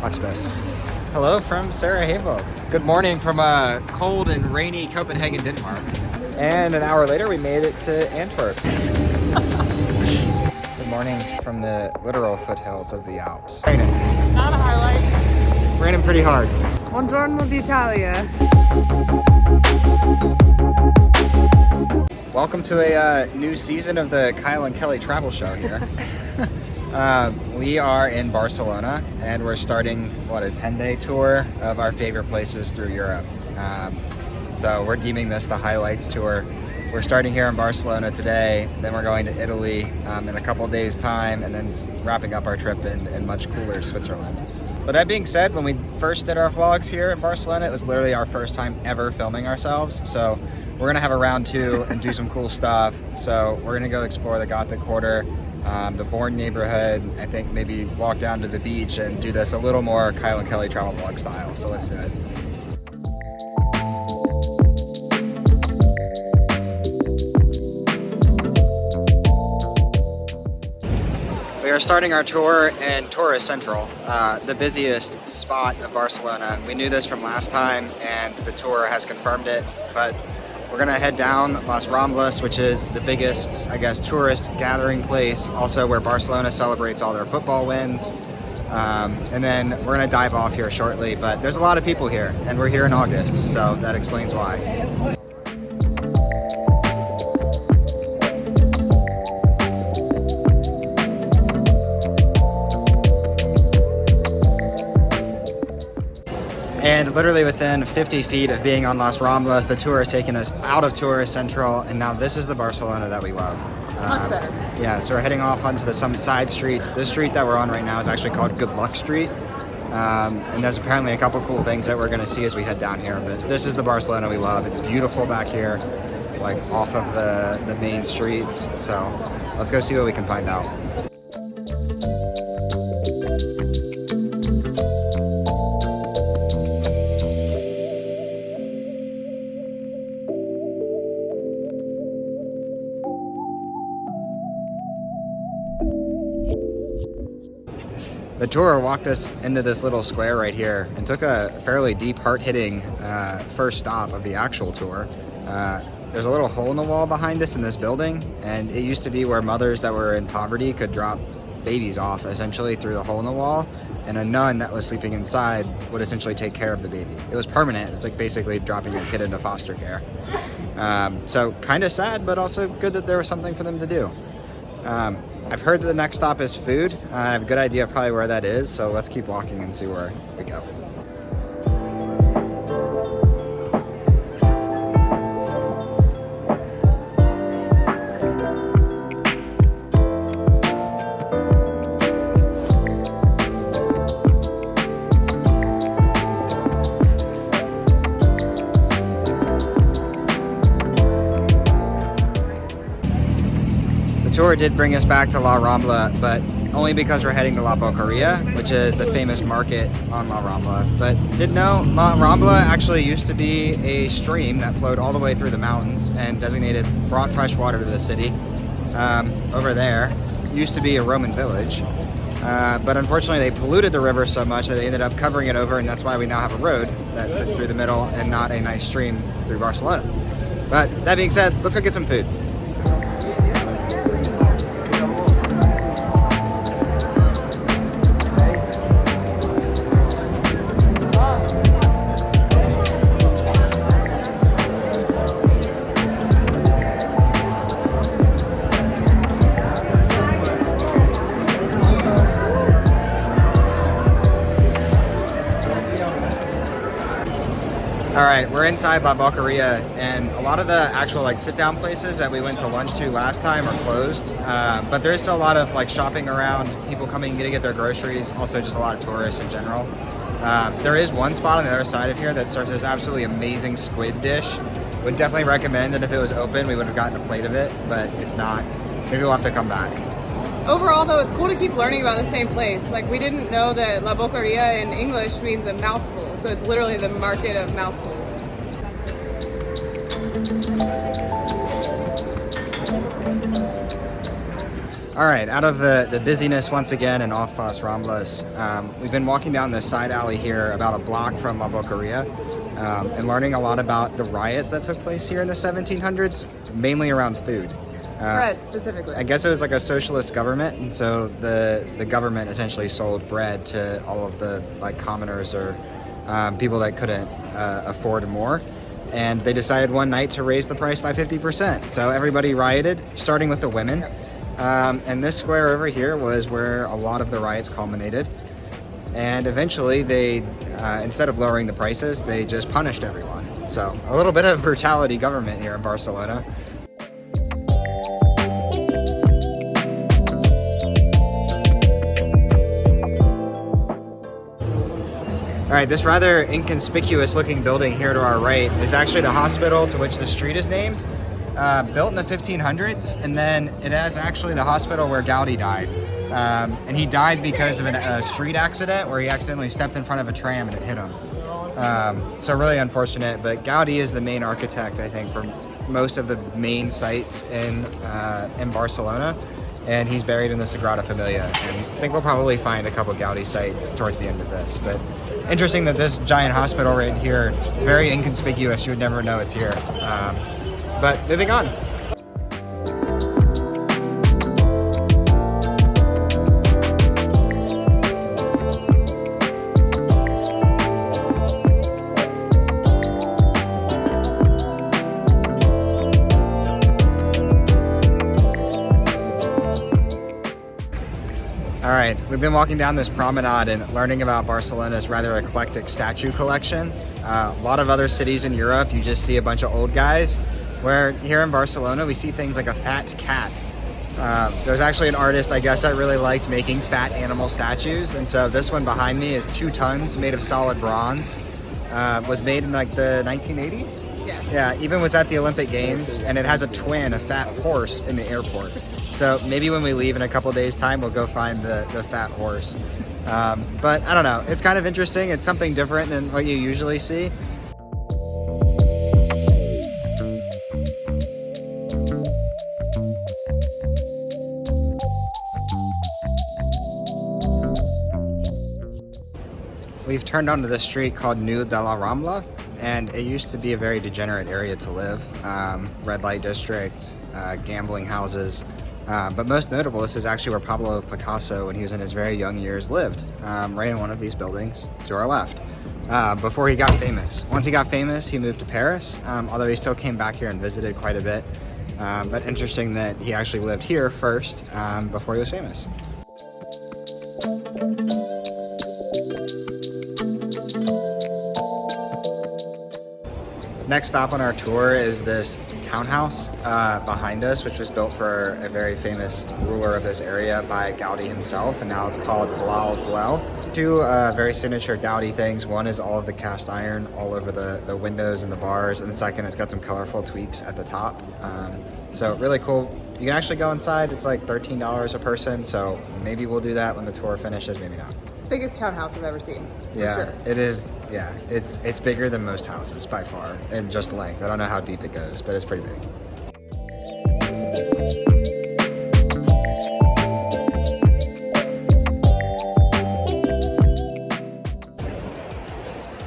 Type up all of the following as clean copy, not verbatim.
Watch this. Hello from Sarajevo. Good morning from cold and rainy Copenhagen, Denmark. And an hour later, we made it to Antwerp. Good morning from the literal foothills of the Alps. Raining. Not a highlight. Raining pretty hard. Buongiorno d'Italia. Welcome to a new season of the Kyle and Kelly travel show here. We are in Barcelona and we're starting, a 10-day tour of our favorite places through Europe. So we're deeming this the highlights tour. We're starting here in Barcelona today, then we're going to Italy in a couple days time, and then wrapping up our trip in much cooler Switzerland. But that being said, when we first did our vlogs here in Barcelona, it was literally our first time ever filming ourselves. So we're gonna have a round two and do some cool stuff. So we're gonna go explore the Gothic Quarter, the Bourne neighborhood, I think maybe walk down to the beach and do this a little more Kyle and Kelly travel vlog style. So let's do it. We are starting our tour in Tourist Central, the busiest spot of Barcelona. We knew this from last time and the tour has confirmed it, but we're gonna head down Las Ramblas, which is the biggest, tourist gathering place, also where Barcelona celebrates all their football wins. And then we're gonna dive off here shortly, but there's a lot of people here and we're here in August, so that explains why. And literally within 50 feet of being on Las Ramblas, the tour has taken us out of Tourist Central, and now this is the Barcelona that we love. Much better. Yeah, so we're heading off onto some side streets. This street that we're on right now is actually called Good Luck Street. And there's apparently a couple cool things that we're gonna see as we head down here. But this is the Barcelona we love. It's beautiful back here, like off of the main streets. So let's go see what we can find out. The tour walked us into this little square right here and took a fairly deep, hard-hitting first stop of the actual tour. There's a little hole in the wall behind us in this building, and it used to be where mothers that were in poverty could drop babies off, essentially, through the hole in the wall, and a nun that was sleeping inside would essentially take care of the baby. It was permanent. It's like basically dropping your kid into foster care. So kind of sad, but also good that there was something for them to do. I've heard that the next stop is food. I have a good idea of probably where that is, so let's keep walking and see where we go. The tour did bring us back to La Rambla, but only because we're heading to La Boqueria, which is the famous market on La Rambla. But didn't know La Rambla actually used to be a stream that flowed all the way through the mountains and brought fresh water to the city. Over there used to be a Roman village, but unfortunately they polluted the river so much that they ended up covering it over, and that's why we now have a road that sits through the middle and not a nice stream through Barcelona. But that being said, let's go get some food. All right, we're inside La Boqueria, and a lot of the actual sit-down places that we went to lunch to last time are closed. But there is still a lot of shopping around, people coming to get their groceries, also just a lot of tourists in general. There is one spot on the other side of here that serves this absolutely amazing squid dish. Would definitely recommend that if it was open, we would have gotten a plate of it, but it's not. Maybe we'll have to come back. Overall, though, it's cool to keep learning about the same place. We didn't know that La Boqueria in English means a mouthful, so it's literally the market of mouthfuls. All right, out of the busyness once again in off Las Ramblas, we've been walking down this side alley here about a block from La Boqueria and learning a lot about the riots that took place here in the 1700s, mainly around food. Bread, specifically. I guess it was like a socialist government, and so the government essentially sold bread to all of the like commoners or people that couldn't afford more. And they decided one night to raise the price by 50%. So everybody rioted, starting with the women. And this square over here was where a lot of the riots culminated. And eventually they, instead of lowering the prices, they just punished everyone. So a little bit of brutality government here in Barcelona. All right, this rather inconspicuous looking building here to our right is actually the hospital to which the street is named. Built in the 1500s, and then it is actually the hospital where Gaudi died. And he died because of a street accident where he accidentally stepped in front of a tram and it hit him. So really unfortunate, but Gaudi is the main architect, I think, for most of the main sites in Barcelona. And he's buried in the Sagrada Familia. And I think we'll probably find a couple Gaudi sites towards the end of this. But interesting that this giant hospital right here, very inconspicuous, you would never know it's here. But moving on. All right, we've been walking down this promenade and learning about Barcelona's rather eclectic statue collection. A lot of other cities in Europe, you just see a bunch of old guys, where here in Barcelona, we see things like a fat cat. There's actually an artist, I guess, that really liked making fat animal statues. And so this one behind me is 2 tons made of solid bronze. Was made in like the 1980s? Yeah, even was at the Olympic Games, and it has a twin, a fat horse in the airport. So maybe when we leave in a couple days time, we'll go find the fat horse. But I don't know, it's kind of interesting. It's something different than what you usually see. We've turned onto this street called New de la Rambla, and it used to be a very degenerate area to live. Red light district, gambling houses. But most notable, this is actually where Pablo Picasso, when he was in his very young years, lived, right in one of these buildings to our left, before he got famous. Once he got famous, he moved to Paris, although he still came back here and visited quite a bit. But interesting that he actually lived here first before he was famous. Next stop on our tour is this townhouse behind us, which was built for a very famous ruler of this area by Gaudi himself, and now it's called Palau Güell. 2 very signature Gaudi things. One is all of the cast iron all over the windows and the bars, and the second, it's got some colorful tweaks at the top. So really cool. You can actually go inside. It's like $13 a person, so maybe we'll do that when the tour finishes, maybe not. Biggest townhouse I've ever seen. Yeah, for sure. it is. Yeah, it's bigger than most houses by far, in just length. I don't know how deep it goes, but it's pretty big.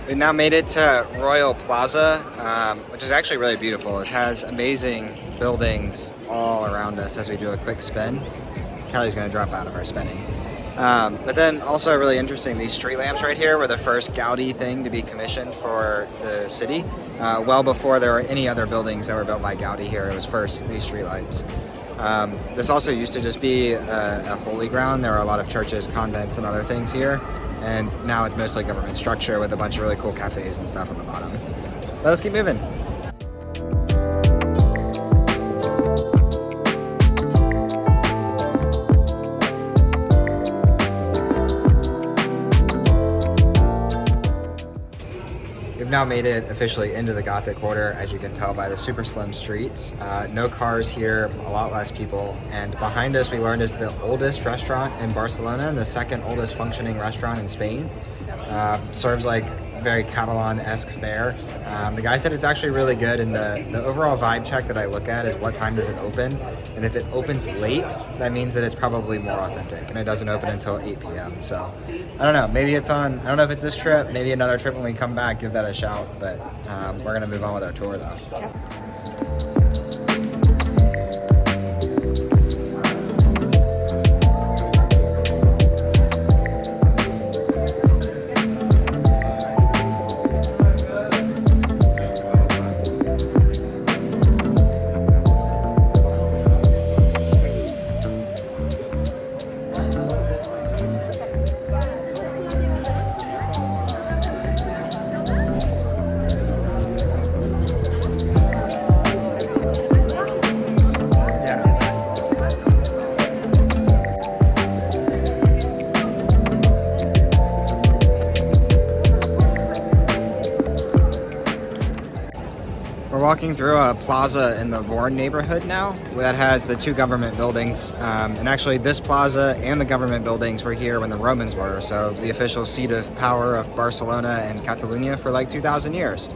We now made it to Royal Plaza, which is actually really beautiful. It has amazing buildings all around us as we do a quick spin. Kelly's gonna drop out of our spinning. But then also really interesting, these street lamps right here were the first Gaudi thing to be commissioned for the city. Well before there were any other buildings that were built by Gaudi here, it was first these street lights. This also used to just be a holy ground. There are a lot of churches, convents, and other things here. And now it's mostly government structure with a bunch of really cool cafes and stuff on the bottom. But let's keep moving. We've now made it officially into the Gotic quarter, as you can tell by the super slim streets. No cars here, a lot less people. And behind us, we learned, is the oldest restaurant in Barcelona and the 2nd oldest functioning restaurant in Spain. Serves like very Catalan-esque fare. The guy said it's actually really good, and the overall vibe check that I look at is what time does it open, and if it opens late, that means that it's probably more authentic, and it doesn't open until 8 p.m. So I don't know, maybe it's on, I don't know if it's this trip, maybe another trip when we come back, give that a shout, but we're gonna move on with our tour though. Yeah. We're walking through a plaza in the Bourne neighborhood now that has the two government buildings. And actually this plaza and the government buildings were here when the Romans were, so the official seat of power of Barcelona and Catalonia for like 2,000 years.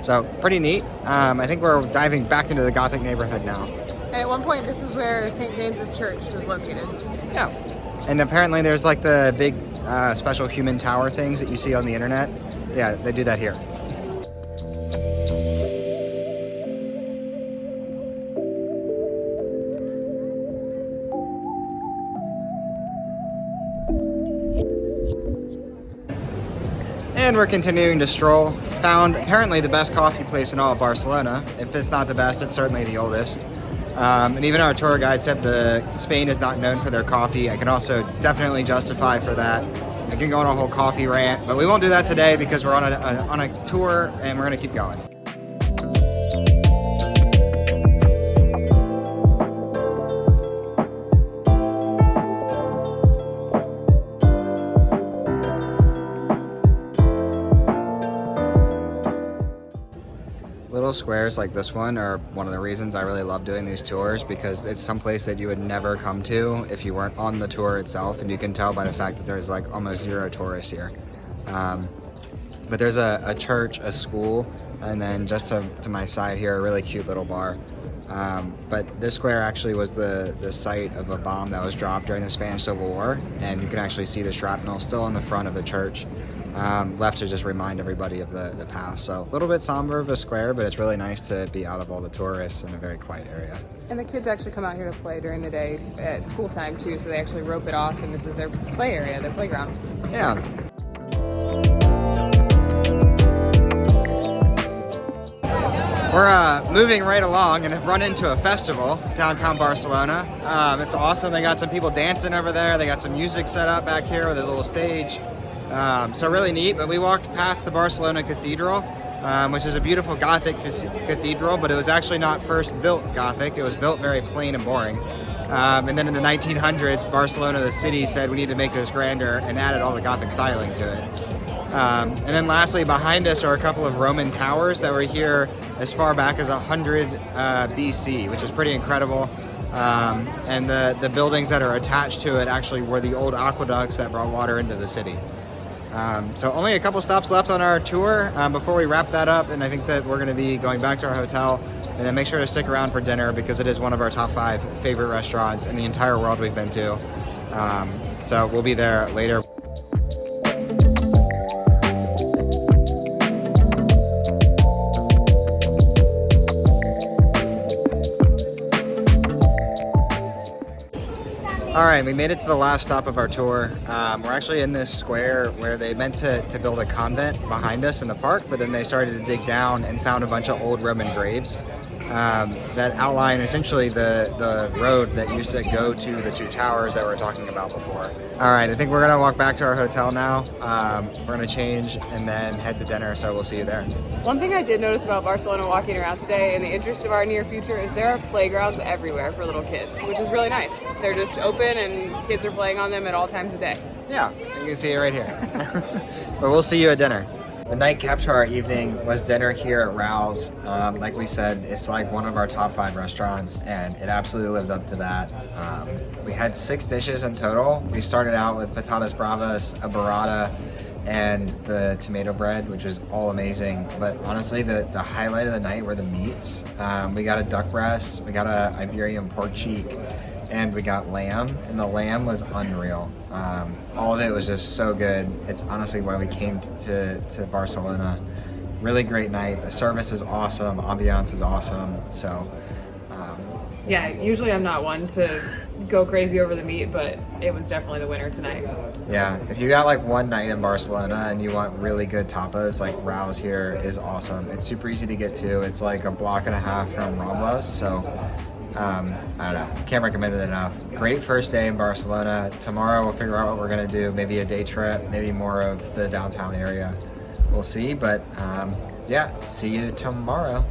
So pretty neat. I think we're diving back into the Gothic neighborhood now. And at one point, this is where St. James's Church was located. Yeah. And apparently there's like the big special human tower things that you see on the internet. Yeah, they do that here. And we're continuing to stroll. Found apparently the best coffee place in all of Barcelona. If it's not the best, it's certainly the oldest. And even our tour guide said Spain is not known for their coffee. I can also definitely justify for that. I can go on a whole coffee rant, but we won't do that today because we're on a tour and we're gonna keep going. Little squares like this one are one of the reasons I really love doing these tours, because it's someplace that you would never come to if you weren't on the tour itself, and you can tell by the fact that there's like almost zero tourists here. But there's a church, a school, and then just to my side here, a really cute little bar. But this square actually was the site of a bomb that was dropped during the Spanish Civil War, and you can actually see the shrapnel still in the front of the church. Left to just remind everybody of the past. So a little bit somber of a square, but it's really nice to be out of all the tourists in a very quiet area. And the kids actually come out here to play during the day at school time too, so they actually rope it off, and this is their play area, their playground. Yeah. We're moving right along and have run into a festival downtown Barcelona. It's awesome. They got some people dancing over there. They got some music set up back here with a little stage. So really neat, but we walked past the Barcelona Cathedral, which is a beautiful Gothic cathedral, but it was actually not first built Gothic. It was built very plain and boring. And then in the 1900s, Barcelona, the city, said we need to make this grander and added all the Gothic styling to it. And then lastly, behind us are a couple of Roman towers that were here as far back as 100 BC, which is pretty incredible. And the buildings that are attached to it actually were the old aqueducts that brought water into the city. So only a couple stops left on our tour before we wrap that up, and I think that we're going to be going back to our hotel, and then make sure to stick around for dinner because it is one of our top 5 favorite restaurants in the entire world we've been to. So we'll be there later. All right, we made it to the last stop of our tour. We're actually in this square where they meant to build a convent behind us in the park, but then they started to dig down and found a bunch of old Roman graves that outline essentially the road that used to go to the 2 towers that we were talking about before. All right, I think we're gonna walk back to our hotel now. We're gonna change and then head to dinner, so we'll see you there. One thing I did notice about Barcelona walking around today in the interest of our near future is there are playgrounds everywhere for little kids, which is really nice. They're just open and kids are playing on them at all times of day. Yeah, you can see it right here. But we'll see you at dinner. The nightcap to our evening was dinner here at Raval's. Like we said, it's like one of our top 5 restaurants, and it absolutely lived up to that. We had 6 dishes in total. We started out with patatas bravas, a burrata, and the tomato bread, which is all amazing. But honestly, the highlight of the night were the meats. We got a duck breast, we got a Iberian pork cheek, and we got lamb, and the lamb was unreal. All of it was just so good. It's honestly why we came to Barcelona. Really great night. The service is awesome, ambiance is awesome. So yeah, usually I'm not one to go crazy over the meat, but it was definitely the winner tonight. yeah, if you got like one night in Barcelona and you want really good tapas, like Raval's here is awesome. It's super easy to get to. It's like a block and a half from Ramblas, so I don't know, can't recommend it enough. Great first day in Barcelona. Tomorrow we'll figure out what we're gonna do, maybe a day trip, maybe more of the downtown area. We'll see, but yeah, see you tomorrow.